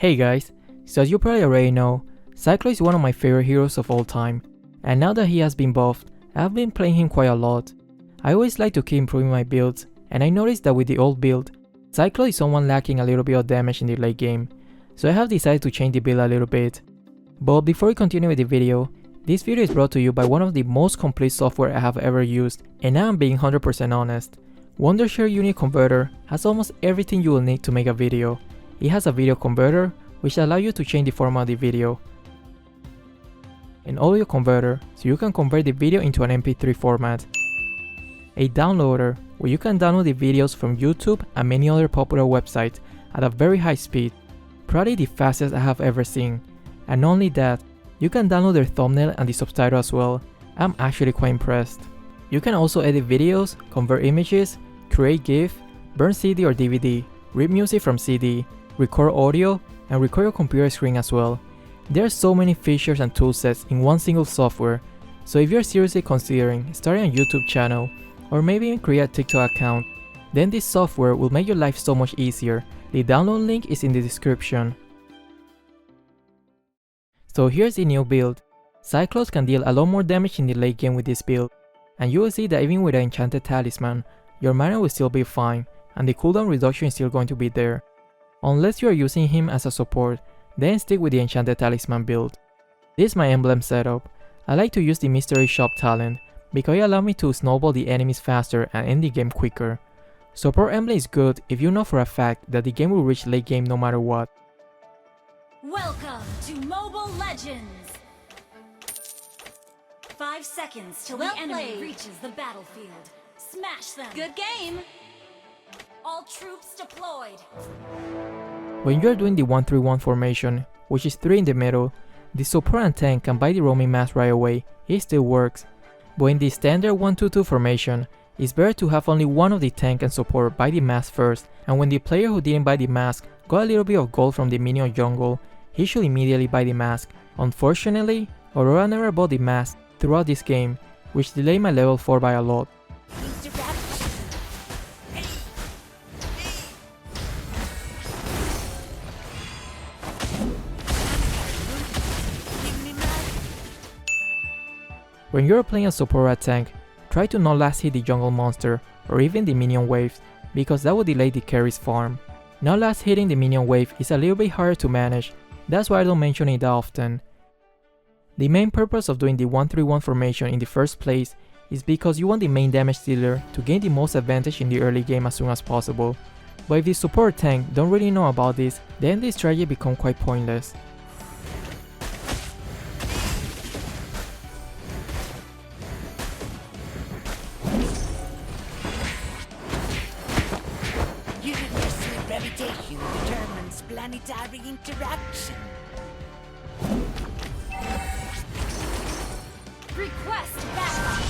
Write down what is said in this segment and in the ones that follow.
Hey guys, so as you probably already know, Cyclops is one of my favorite heroes of all time, and now that he has been buffed, I've been playing him quite a lot. I always like to keep improving my builds, and I noticed that with the old build, Cyclops is someone lacking a little bit of damage in the late game, so I have decided to change the build a little bit. But before we continue with the video, this video is brought to you by one of the most complete software I have ever used, and now I'm being 100% honest. Wondershare Unit Converter has almost everything you will need to make a video. It has a video converter, which allows you to change the format of the video, an audio converter, so you can convert the video into an MP3 format, a downloader, where you can download the videos from YouTube and many other popular websites at a very high speed, probably the fastest I have ever seen, and not only that, you can download their thumbnail and the subtitle as well. I'm actually quite impressed. You can also edit videos, convert images, create GIF, burn CD or DVD, read music from CD, record audio, and record your computer screen as well. There are so many features and toolsets in one single software, so if you're seriously considering starting a YouTube channel, or maybe even create a TikTok account, then this software will make your life so much easier. The download link is in the description. So here's the new build. Cyclops can deal a lot more damage in the late game with this build, and you will see that even with an enchanted talisman, your mana will still be fine, and the cooldown reduction is still going to be there. Unless you are using him as a support, then stick with the enchanted talisman build. This is my emblem setup. I like to use the mystery shop talent, because it allows me to snowball the enemies faster and end the game quicker. Support emblem is good if you know for a fact that the game will reach late game no matter what. Welcome to Mobile Legends! 5 seconds till the enemy reaches the battlefield. Smash them! Good game! All troops deployed! When you are doing the 1-3-1 formation, which is 3 in the middle, the support and tank can buy the roaming mask right away. It still works. But in the standard 1-2-2 formation, it's better to have only one of the tank and support buy the mask first, and when the player who didn't buy the mask got a little bit of gold from the minion jungle, he should immediately buy the mask. Unfortunately, Aurora never bought the mask throughout this game, which delayed my level 4 by a lot. When you're playing a support or a tank, try to not last hit the jungle monster or even the minion waves, because that will delay the carry's farm. Not last hitting the minion wave is a little bit harder to manage, that's why I don't mention it that often. The main purpose of doing the 1-3-1 formation in the first place is because you want the main damage dealer to gain the most advantage in the early game as soon as possible. But if the support tank don't really know about this, then this strategy becomes quite pointless. Gravitation determines planetary interaction. Request backup!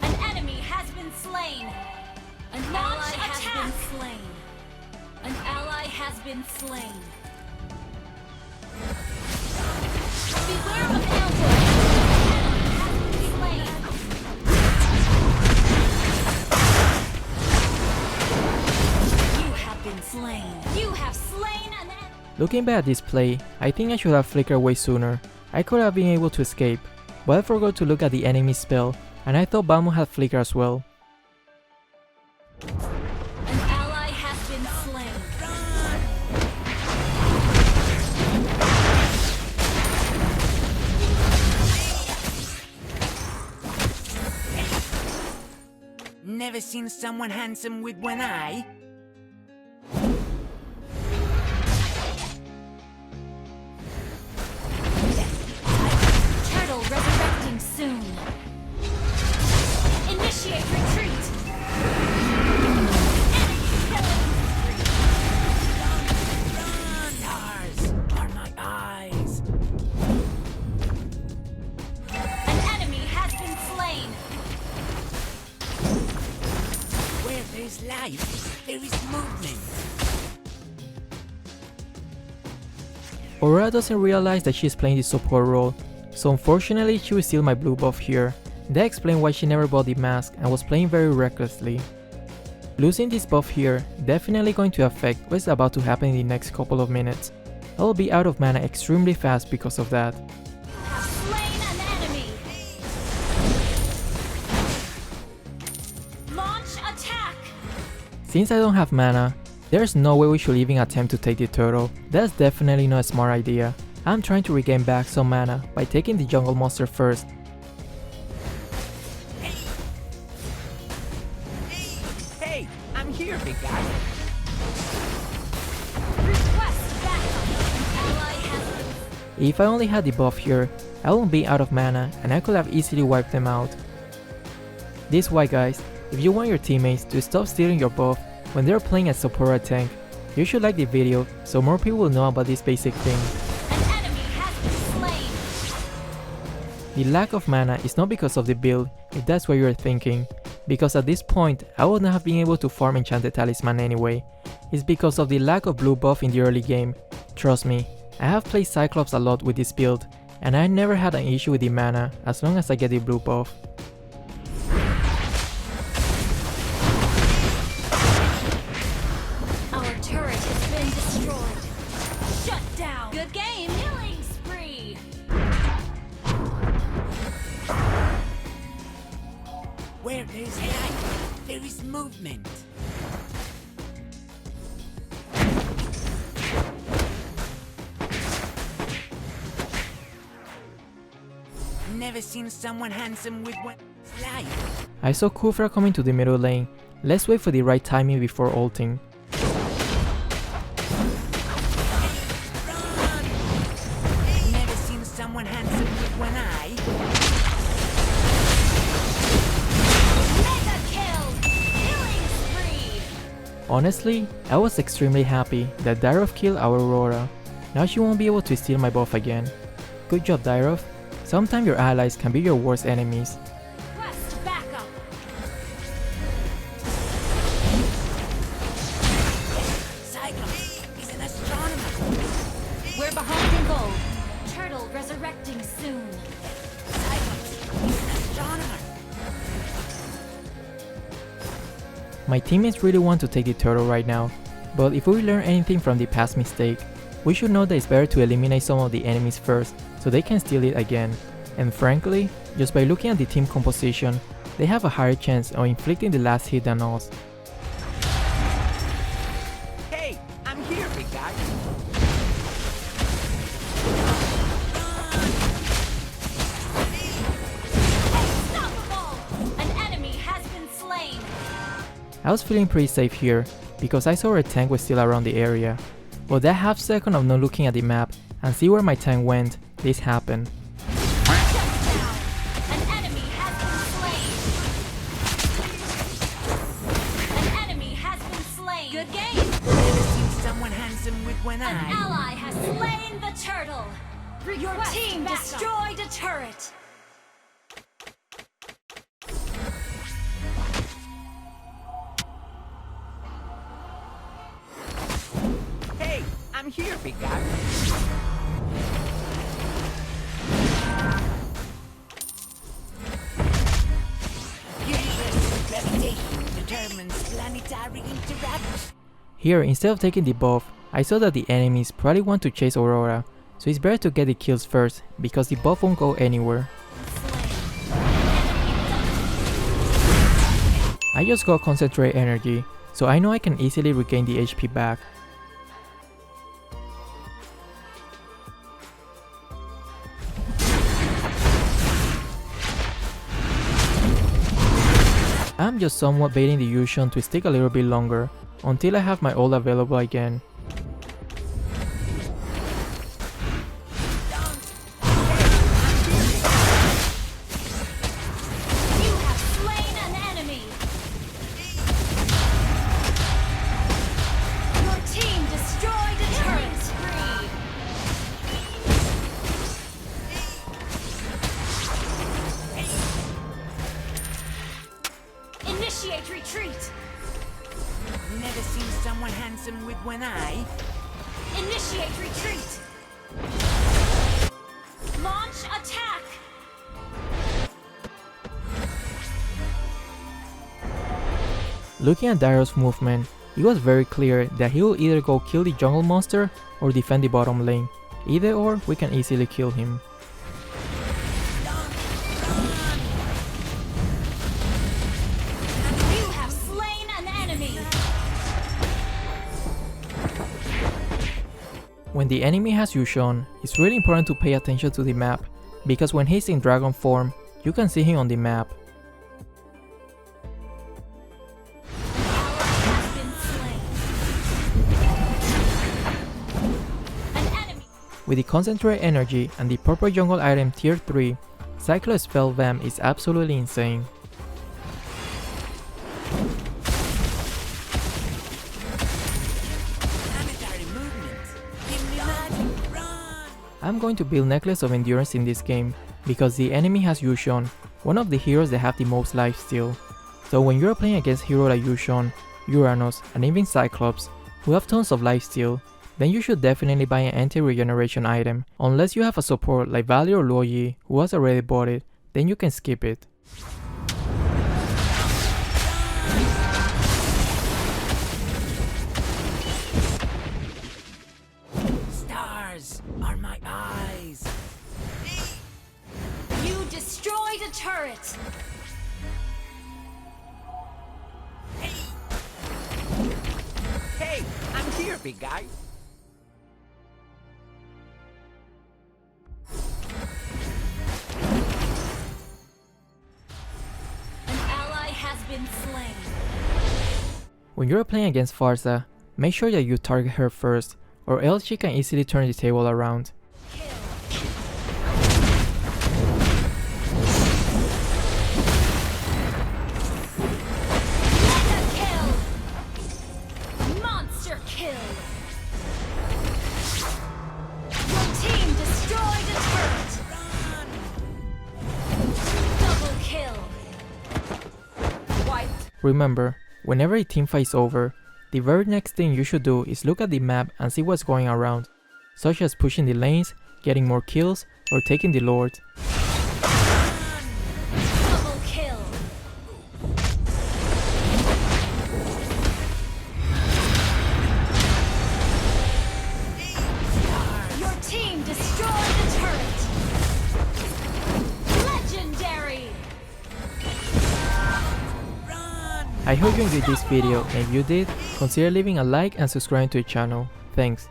An enemy has been slain! An ally has been slain! An ally has been slain! Beware of ambush! You have slain an enemy. Looking back at this play, I think I should have flickered way sooner. I could have been able to escape, but I forgot to look at the enemy spell, and I thought Balmo had flicker as well. An ally has been slain. Never seen someone handsome with one eye? Resurrecting soon. Initiate retreat. Stars are my eyes. An enemy has been slain. Where there is life, there is movement. Aurora doesn't realize that she's playing the support role, so unfortunately she will steal my blue buff here. That explains why she never bought the mask and was playing very recklessly. Losing this buff here definitely going to affect what's about to happen in the next couple of minutes. I will be out of mana extremely fast because of that. Have slain an enemy. Launch attack. Since I don't have mana, there's no way we should even attempt to take the turtle. That's definitely not a smart idea. I'm trying to regain back some mana by taking the jungle monster first. Hey, I'm here, big guy. Request backup. An ally has been. If I only had the buff here, I won't be out of mana and I could have easily wiped them out. This is why, guys, if you want your teammates to stop stealing your buff when they're playing as support or tank, you should like the video so more people will know about this basic thing. An enemy has been slain. The lack of mana is not because of the build, if that's what you're thinking, because at this point I would not have been able to farm Enchanted Talisman anyway. It's because of the lack of blue buff in the early game. Trust me, I have played Cyclops a lot with this build, and I never had an issue with the mana as long as I get the blue buff. Our turret has been destroyed. Shut down. Good game. Killing spree. Where there's life, there is movement. Never seen someone handsome with one's life. I saw Kufra coming to the middle lane. Let's wait for the right timing before ulting. Run! Never seen someone handsome with one eye. Mega kill. Killing spree. Honestly, I was extremely happy that Dyrov killed our Aurora. Now she won't be able to steal my buff again. Good job, Dyrov. Sometimes your allies can be your worst enemies. Request backup. Cyclops is an astronomer. We're behind in gold. Turtle resurrecting soon. Cyclops is an astronomer. My teammates really want to take the turtle right now, but if we learn anything from the past mistake, we should know that it's better to eliminate some of the enemies first so they can steal it again. And frankly, just by looking at the team composition, they have a higher chance of inflicting the last hit than us. Hey, I'm here, big guy. Unstoppable. An enemy has been slain. I was feeling pretty safe here because I saw our tank was still around the area. But that half second of not looking at the map and see where my tank went, this happened. Shut down. An enemy has been slain. An enemy has been slain. Good game. Never seen someone handsome with one An eye. ally has slain the turtle. Your team destroyed a turret. Hey, I'm here, big guy. Universal gravitation determines planetary interaction. Here, instead of taking the buff, I saw that the enemies probably want to chase Aurora, so it's better to get the kills first because the buff won't go anywhere. I just got concentrate energy, so I know I can easily regain the HP back. I'm just somewhat baiting the Yushun to stick a little bit longer, until I have my ult available again. You have slain an enemy. Your team destroyed a turret. Initiate retreat. Never seen someone handsome with one eye. Initiate retreat. Launch attack. Looking at Dairo's movement, it was very clear that he will either go kill the jungle monster or defend the bottom lane. Either or, we can easily kill him. You have slain an enemy. When the enemy has Yushon, it's really important to pay attention to the map, because when he's in dragon form, you can see him on the map. With the concentrate energy and the purple jungle item tier 3, Cyclops spell Vamp is absolutely insane. I'm going to build Necklace of Endurance in this game, because the enemy has Yushon, one of the heroes that have the most lifesteal. So when you're playing against heroes like Yushon, Uranus, and even Cyclops, who have tons of lifesteal, then you should definitely buy an anti-regeneration item. Unless you have a support like Valley or Luoyi who has already bought it, then you can skip it. Stars are my eyes. You destroyed a turret. Hey, I'm here, big guy. An ally has been slain. When you're playing against Farsa, make sure that you target her first, or else she can easily turn the table around. Remember, whenever a teamfight is over, the very next thing you should do is look at the map and see what's going around, such as pushing the lanes, getting more kills, or taking the Lord. Double kill. Your team destroyed the turret. Legendary. I hope you enjoyed this video, and if you did, consider leaving a like and subscribing to the channel. Thanks.